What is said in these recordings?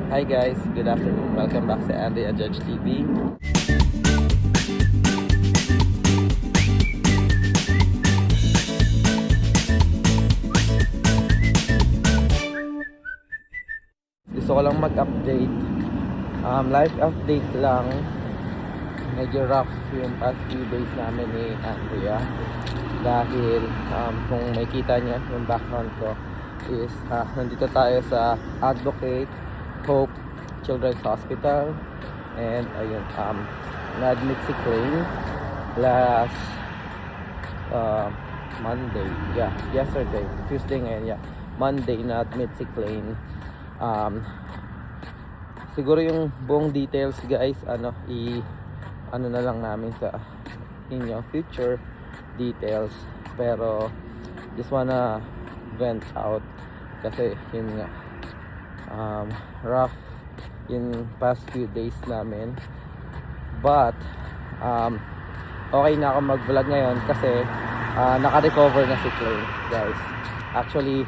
Hi guys, good afternoon. Welcome back sa Andy and Judge TV. Gusto ko lang mag-update. Live update lang. Medyo rough yung past few days namin ni Andrea. Dahil kung makita niya yung background ko is nandito tayo sa Advocate Hope Children's Hospital. And ayun, na-admit si Clay last Monday. Yeah, yesterday. Tuesday ngayon, yeah. Monday na-admit si Clay. Siguro yung buong details guys, ano na lang namin sa inyo, future details. Pero just wanna vent out kasi yun nga, rough yung past few days namin. But okay na ako mag vlog ngayon kasi naka-recover na si Clay guys. Actually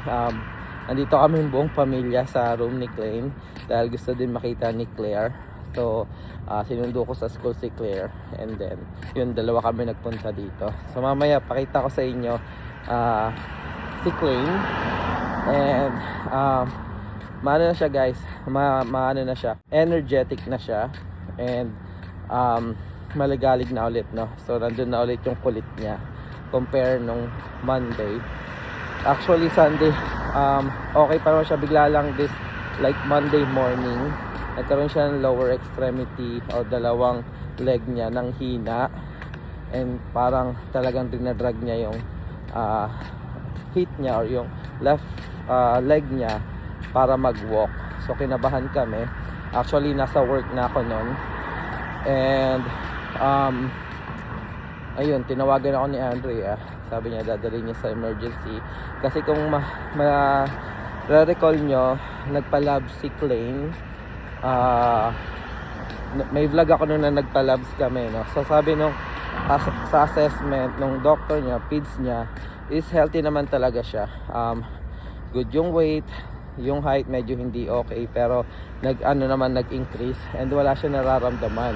nandito kami yung buong pamilya sa room ni Clay dahil gusto din makita ni Claire. So sinundo ko sa school si Claire, and then yun, dalawa kami nagpunta dito. So mamaya pakita ko sa inyo si Clay. And maano na siya guys, maano na siya, energetic na siya, and malagalig na ulit, no? So nandun na ulit yung kulit niya compare nung Monday. Actually Sunday okay pa naman siya, bigla lang this like Monday morning nagkaroon siya ng lower extremity o dalawang leg niya ng hina, and parang talagang dinadrag niya yung feet niya or yung left leg niya para mag-walk. So kinabahan kami. Actually nasa work na ako noon, and ayun, tinawagan ako ni Andrea. Sabi niya dadalhin niya sa emergency kasi kung recall nyo, nagpa-lab si Clay. May vlog ako noon na nagpa-labs kami, no? So sabi nung sa assessment nung doctor niya, peds niya, is healthy naman talaga siya. Good yung weight, yung height medyo hindi okay, pero nag-increase and wala siya nararamdaman.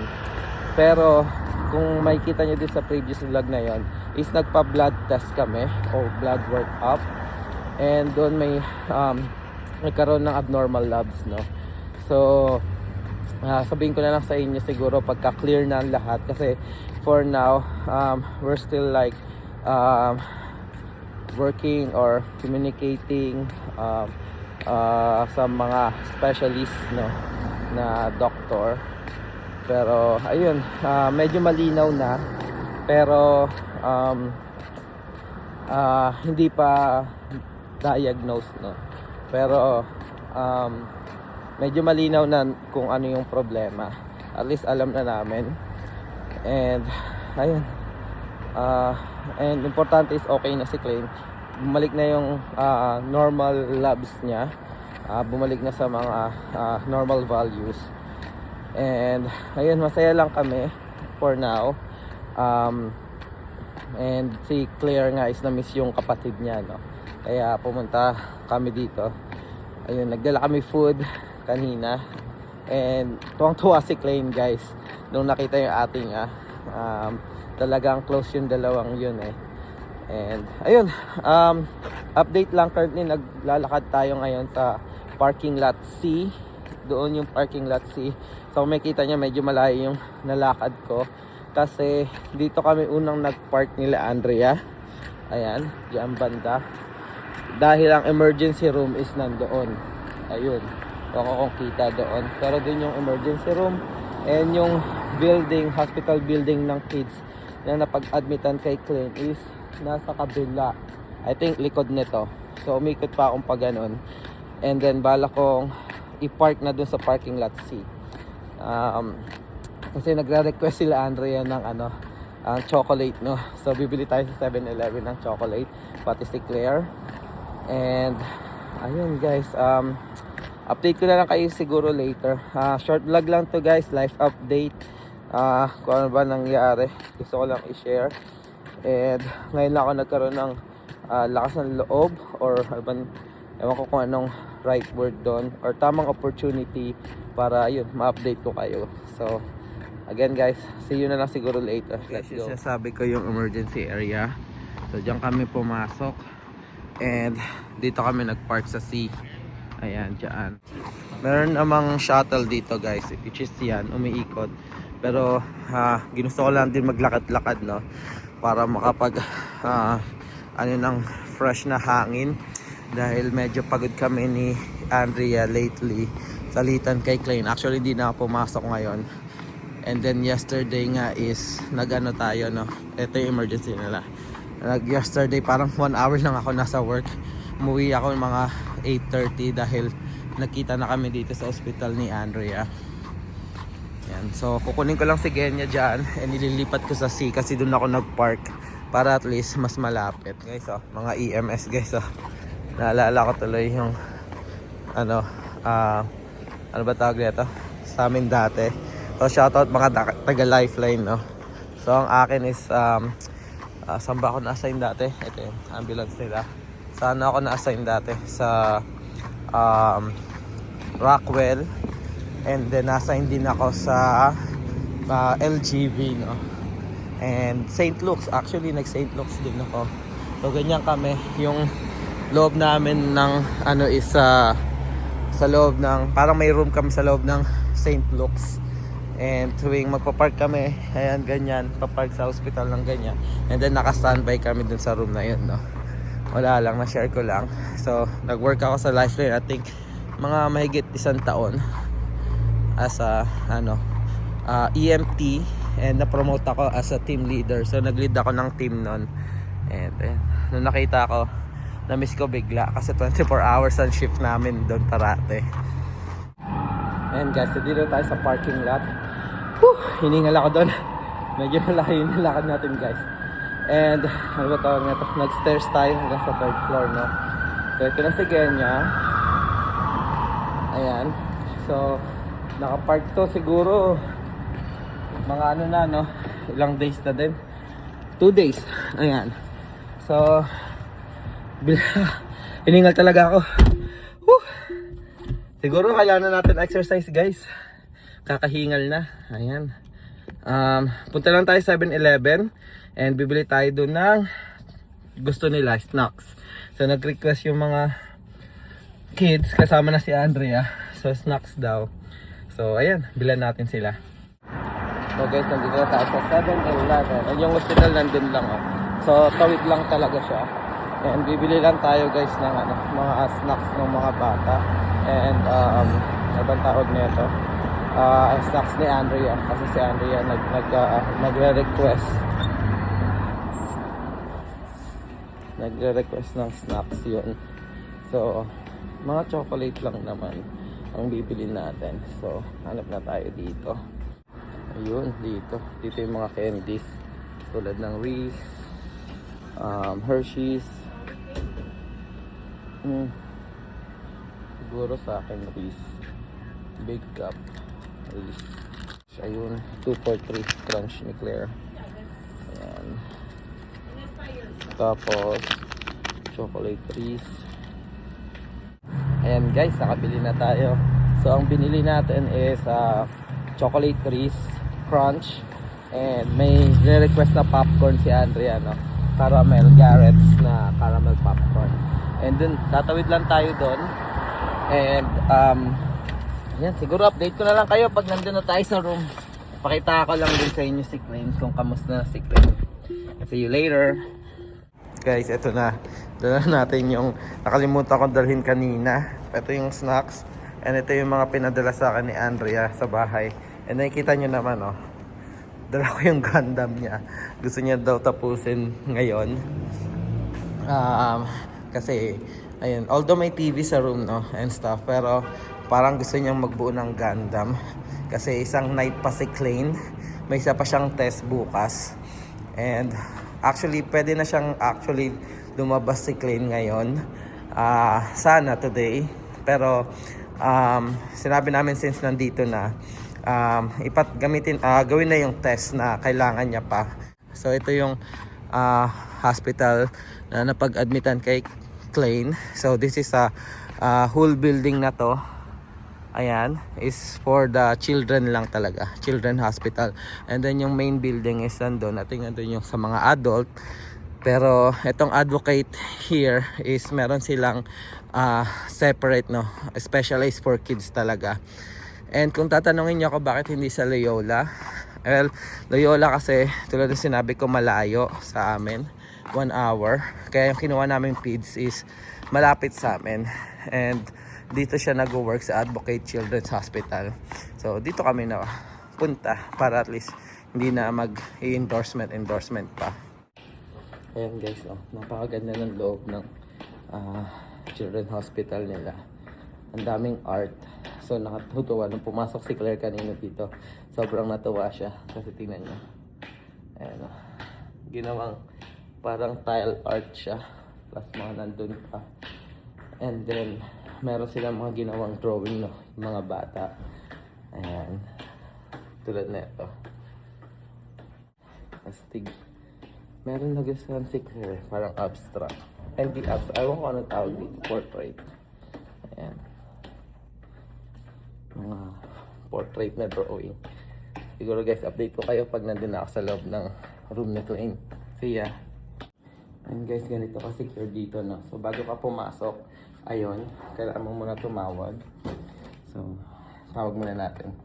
Pero kung makikita niyo din sa previous vlog na yon, is nagpa-blood test kami o blood work up, and doon may nagkaroon ng abnormal labs, no? So sabihin ko na lang sa inyo siguro pagka clear na ang lahat, kasi for now we're still like working or communicating sa mga specialist, no, na doctor. Pero ayun, medyo malinaw na, pero hindi pa diagnosed, no. Pero medyo malinaw na kung ano yung problema. At least alam na namin. And ayun, and importante is okay na si Clay. Bumalik na yung normal labs niya, bumalik na sa mga normal values. And ayun, masaya lang kami for now. And si Claire nga is na-miss yung kapatid niya, no? Kaya pumunta kami dito. Ayun, nagdala kami food kanina. And tuwang-tuwa si Clay guys nung nakita yung ating talagang close yung dalawang yun eh. And ayun, update lang, currently naglalakad tayo ngayon sa parking lot C. Doon yung parking lot C. So makita niya medyo malayo yung nalakad ko kasi dito kami unang nagpark nila Andrea. Ayan, diyan banda. Dahil ang emergency room is nandoon. Ayun, kung kita doon. Pero doon yung emergency room, and yung building, hospital building ng kids na napag-admitan kay Clay is nasa kabila. I think likod nito. So umikot pa akong pa ganun. And then bala kong i-park na doon sa parking lot C. Kasi nagre-request sila Andrea ng ang chocolate, no. So bibili tayo sa 7-Eleven ng chocolate, pati si Claire. And ayun guys, update ko na lang kayo siguro later. Short vlog lang to guys, life update. Kung ano ba nangyari, gusto ko lang i-share. And ngayon lang ako nagkaroon ng lakas ng loob or Ewan ko kung anong right word doon or tamang opportunity para yun, ma-update ko kayo. So, again guys, see you na lang siguro later. Let's go. Sabi ko yung emergency area. So, diyan kami pumasok. And dito kami nagpark sa C. Ayan, dyan. Meron namang shuttle dito guys, which is yan, umiikot. Pero ginusto ko lang din maglakad-lakad, no? Para makapag ano ng fresh na hangin. Dahil medyo pagod kami ni Andrea lately. Salitan kay Klein. Actually, hindi na ako pumasok ngayon. And then yesterday nga is nag-ano tayo, no? Ito yung emergency nila. Yesterday parang 1 hour lang ako nasa work. Umuwi ako mga 8:30 dahil nakita na kami dito sa hospital ni Andrea. Yan. So kukunin ko lang si Genya dyan and nililipat ko sa C kasi doon ako nag-park para at least mas malapit. Guys, oh, mga EMS guys, oh. Naalala ko tuloy yung ano ba tawag dito sa amin dati. So shoutout mga taga Lifeline, no? So ang akin is saan ba ako na-assign dati? Ito yung ambulance nila. Sana ako na-assign dati sa Rockwell. And then na-assign din ako sa LGV, no? And St. Luke's. Actually nag-St. Luke's din ako. So ganyan kami. Yung loob namin ng ano is sa loob ng, parang may room kami sa loob ng St. Luke's. And tuwing magpapark kami, ayan, ganyan, papark sa hospital ng ganyan. And then naka-standby kami dun sa room na yun, no? Wala lang, na-share ko lang. So, nag-work ako sa Lifeline, I think, mga mahigit 1 taon. As a, EMT. And na-promote ako as a team leader. So, nag-lead ako ng team nun. And nung nakita ko, na-miss ko bigla. Kasi 24 hours ang shift namin doon parate. And guys, so dito tayo sa parking lot. Hiningal ako doon. Medyo malaki yung nilakad natin guys. And ano ba tawag nito? Nag-stairs tayo hanggang sa 3rd floor, no? So ito na si Genya. Ayan. So nakapark to siguro mga ano na, no? Ilang days na din. 2 days. Ayan. So hiningal talaga ako. Siguro kailangan natin exercise guys. Kakahingal na. Ayan. Punta lang tayo 7-Eleven and bibili tayo doon ng gusto nila, snacks. So nag-request yung mga kids, kasama na si Andrea. So snacks daw. So ayan, bilan natin sila. So guys, nandito na tayo sa 7-Eleven. And yung hospital nandun lang, oh. So tawid lang talaga siya. And bibili lang tayo guys ng mga snacks ng mga bata. And ano bang tawag nito? Snacks ni Andrea. Kasi si Andrea nagre-request. Nagre-request ng snacks yun. So, mga chocolate lang naman ang bibili natin. So, hanap na tayo dito. Ayun, dito. Dito yung mga candies. Tulad ng Reese, Hershey's. Siguro sa akin Reese Big Cup Reese. Ayun, 243 Crunch ni Claire. Ayan. Tapos chocolate Reese. Ayan guys, nakabili na tayo. So ang binili natin is chocolate Reese Crunch. And may request na popcorn si Andrea, no? Caramel Garrett's na caramel popcorn. And then tatawid lang tayo doon. And yan, siguro update ko na lang kayo pag nandun na tayo sa room. Pakita ko lang din sa inyo si Claims kung kamusta na si Claims. See you later. Guys, ito na. Dala natin yung nakalimutan kong dalhin kanina. Ito yung snacks. And ito yung mga pinadala sa akin ni Andrea sa bahay. And nakikita nyo naman, oh. Dala ko yung Gundam niya. Gusto niya daw tapusin ngayon. Kasi ayun, although may TV sa room, no, and stuff, pero parang gusto niyang magbuo ng Gundam kasi isang night pa si Klein, may isa pa siyang test bukas. And actually pwede na siyang lumabas si Klein ngayon, sana today, pero sinabi namin since nandito na, gawin na yung test na kailangan niya pa. So ito yung hospital na napag-admitan kay Klein. So this is a whole building na to. Ayan, is for the children lang talaga, children hospital. And then yung main building is nandun, at nandun yung sa mga adult. Pero itong advocate here is meron silang separate, no, specialized for kids talaga. And kung tatanungin niyo ako bakit hindi sa Loyola, well, Loyola kasi tulad ng sinabi ko malayo sa amin, 1 hour. Kaya yung kinuha namin PIDS is malapit sa amin. And dito siya nag-work sa Advocate Children's Hospital. So dito kami na punta para at least hindi na mag-endorsement pa. Ayan guys, oh, napakaganda ng loob ng Children's Hospital nila. Ang daming art. So nakatutuwa nung pumasok si Claire kanina dito. Sobrang natuwa siya kasi tingnan niyo. Ayan, oh, ginawang parang tile art siya. Plus mga nandun pa. And then meron silang mga ginawang drawing, no, yung mga bata. Ayan. Tulad na ito. Astig. Meron na gustuhan si Claire. Parang abstract. Hindi abstract. Ewan ko anong tawag dito. Portrait. Ayan. Mga portrait na drawing. Siguro guys, update ko kayo pag nandun na ako sa loob ng room ni Klein. See ya. And guys, ganito kasi secure dito, no. So bago ka pumasok, ayun, kailangan mo muna tumawag. So, tawag muna natin.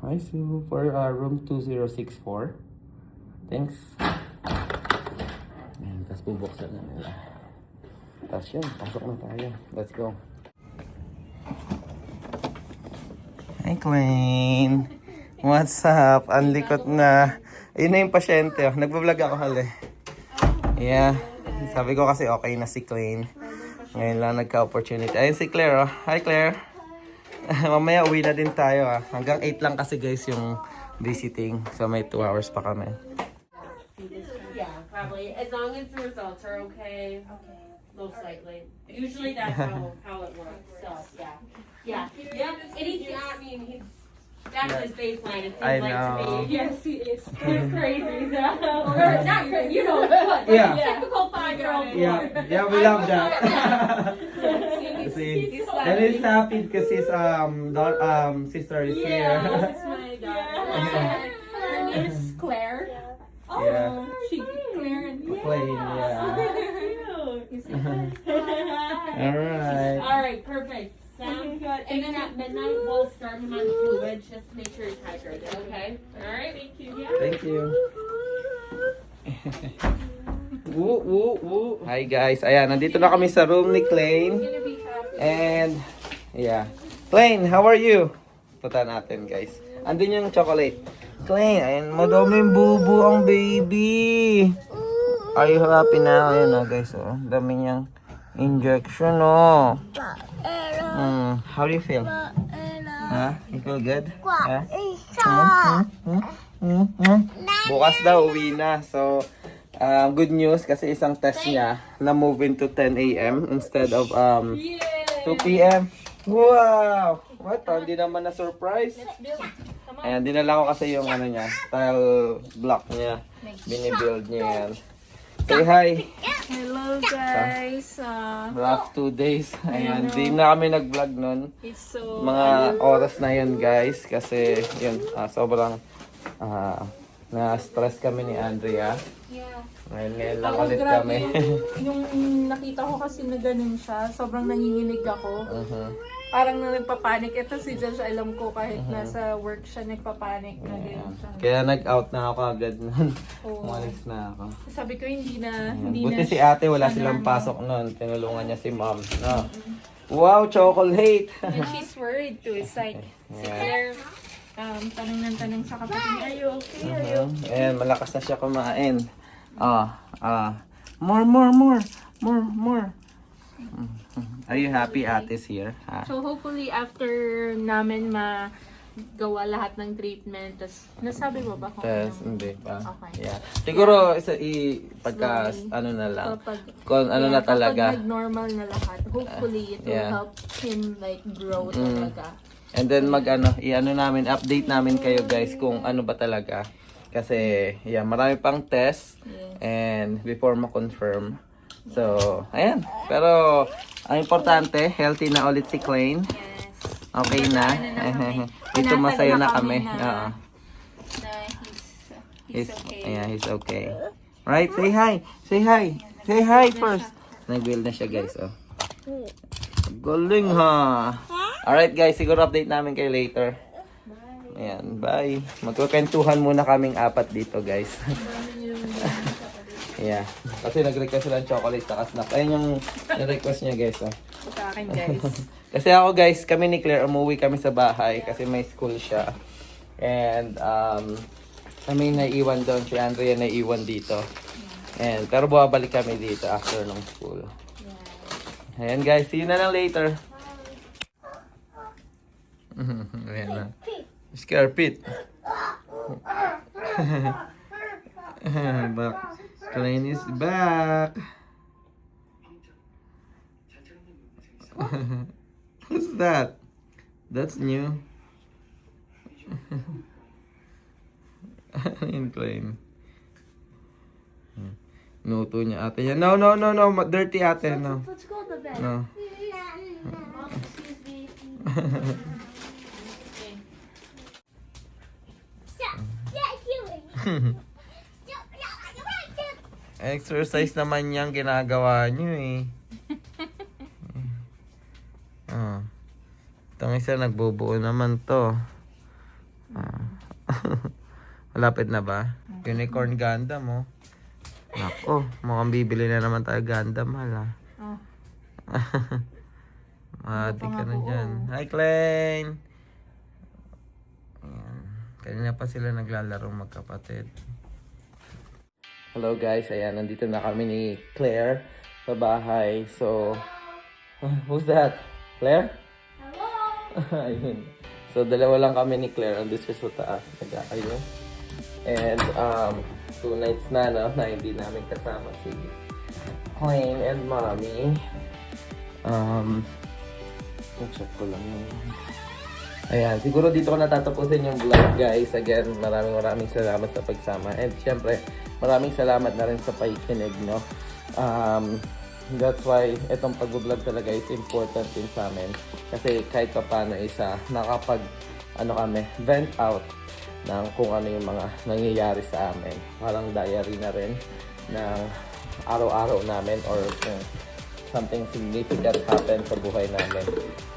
Hi, Sue, for room 2064. Thanks. Ayan, tapos bubuksan na nila. Tapos yun, pasok na tayo. Let's go. Hi, Queen. What's up? Ang likot na. Ayun na yung pasyente. Oh. Nagbablog ako hali. Yeah. Sabi ko kasi okay na si Klein. Ngayon lang nagka-opportunity. Ayun si Claire. Oh. Hi Claire. Mamaya uwi na din tayo. Hanggang 8 lang kasi guys yung visiting. So may 2 hours pa kami. Yeah, probably. As long as the results are okay. Okay. Most likely. Usually that's how it works. So yeah. Yeah. Yeah. And he's, I mean, he's back to his baseline, it seems I like know. to me. Yes, he is. He's crazy. So, or not crazy, you know, but Yeah. typical 5-year-old boy. Yeah, we love that. He's so And he's happy because his sister is here. that's my daughter. Her name is Claire. Oh, Yeah. she Claire and Plain, yeah. Alright. All right, perfect. Sounds good. And then at midnight, we'll start him on the fluids just to make sure he's hydrated, okay? All right, thank you. Yeah. Thank you. Woo, woo, woo. Hi guys. Ayan, nandito na kami sa room ni Klein. And, yeah. Klein, how are you? Punta natin guys. Andun yung chocolate. Klein, ayan, madaming bubu ang baby. Are you happy na? Ayan na guys, oh. Dami niyang injection, oh. How do you feel? Huh? You feel good? Huh? Bukas daw uwi na. So, good news kasi isang test niya na move into 10 a.m. instead of 2 p.m. Wow! What? Hindi naman na surprise. Ayan, dinala ko kasi yung ano niya, tile block niya. Binibuild niya yan. Say hi! Hello guys. Rough 2 days. Ayan, di na kami nag-vlog nun. It's so Mga oras na yun guys kasi yun, sobrang na-stress kami ni Andrea. yeah. Ngayon lang Ako, ulit grabe kami. yung nakita ko kasi na ganun siya, sobrang nanginginig ako. Parang nagpapanik. Ito si Josh, alam ko kahit nasa work siya, nagpapanik na ganun siya. Kaya nag-out na ako agad nun. Oo. Umalis na ako. Sabi ko hindi na Buti si ate wala silang pasok nun. Tinulungan niya si mom. No. Wow, chocolate! And she's worried too. It's like, si Claire, tanong ng tanong sa kapatid niya, are you okay? Are you okay? Ayan, malakas na siya kumain. More. Are you happy ate's here? Ha? So hopefully after namin magawa lahat ng treatment, tas nasabi mo ba kung Yes, anong- hindi pa. Okay. Yeah. Siguro pagka Slowly. ano na lang. Kapag, Kung ano na talaga. Kapag nag-normal na lahat, hopefully it will Yeah. help him like grow talaga. And then i-ano namin, update namin kayo guys kung ano ba talaga Kasi, yeah, marami pang test. Yes. And before ma-confirm. So, ayan. Pero, ang importante, healthy na ulit si Klein. Yes. Okay na. Ito masaya na kami. Oo. Na he's okay. Yeah, he's okay. Right? Say hi. Say hi. Say hi first. Nag-build na siya, guys. Oh. Galing, ha? Alright, guys. Siguro update namin kayo later. Ayan, bye. Magkukwentuhan muna kaming apat dito, guys. Yeah. Kasi nag-request sila ng chocolate sa snack. Ayun yung request niya, guys. Oh. Sa akin, guys. Kasi ako, guys, kami ni Claire, umuwi kami sa bahay kasi may school siya. And, kami naiiwan doon. Si Andrea naiiwan dito. And, pero bumabalik kami dito after ng school. Ayan, guys. See you na lang later. Ayan na. Scarpit. Back. Klein is back. What's that? That's new. Ayun, Klein. Nuto niya ate niya. No. Dirty ate. No. Let's go to bed. No. Mom, excuse me. Exercise naman yung ginagawa niyo eh. Ah. Itong isa nagbubuo naman to. Ah. Malapit na ba? Unicorn Gundam oh. Nako, mukhang bibili na naman tayo Gundam hala. Oh. Mati ka na dyan. Hi Klein! Ayan. Kanina pa sila naglalaro magkapatid. Hello guys, ayan, nandito na kami ni Claire sa bahay. So, who's that? Claire? Hello. Ayun. So, dalawa lang kami ni Claire. Andun siya sa taas. Ayun. And, 2 nights na, no, na hindi namin kasama si Klein and Mommy. Check ko lang yun. Ayan, siguro dito ko natatapusin yung vlog, guys. Again, maraming salamat sa pagsama. And, syempre, maraming salamat na rin sa pakikinig, no? That's why itong pag-vlog talaga is important din sa amin. Kasi kahit pa paano isa, kami, vent out ng kung ano yung mga nangyayari sa amin. Parang diary na rin ng araw-araw namin or kung something significant happen sa buhay namin.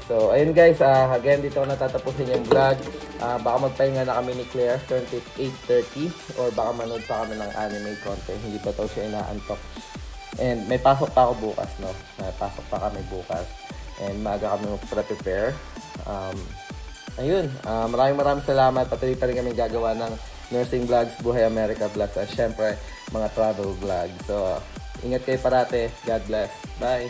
So, ayun guys, again, dito ko natatapusin yung vlog. Baka magpahinga na kami ni Claire, currently 8:30 or baka manood pa kami ng anime content. Hindi pa daw siya inaantok. And may pasok pa ako bukas, no? May pasok pa kami bukas. And maaga kami mag-prepare. Ayun, maraming salamat. Patuloy pa rin kami gagawa ng nursing vlogs, Buhay America vlogs, at syempre, mga travel vlogs. So, ingat kayo parate. God bless. Bye!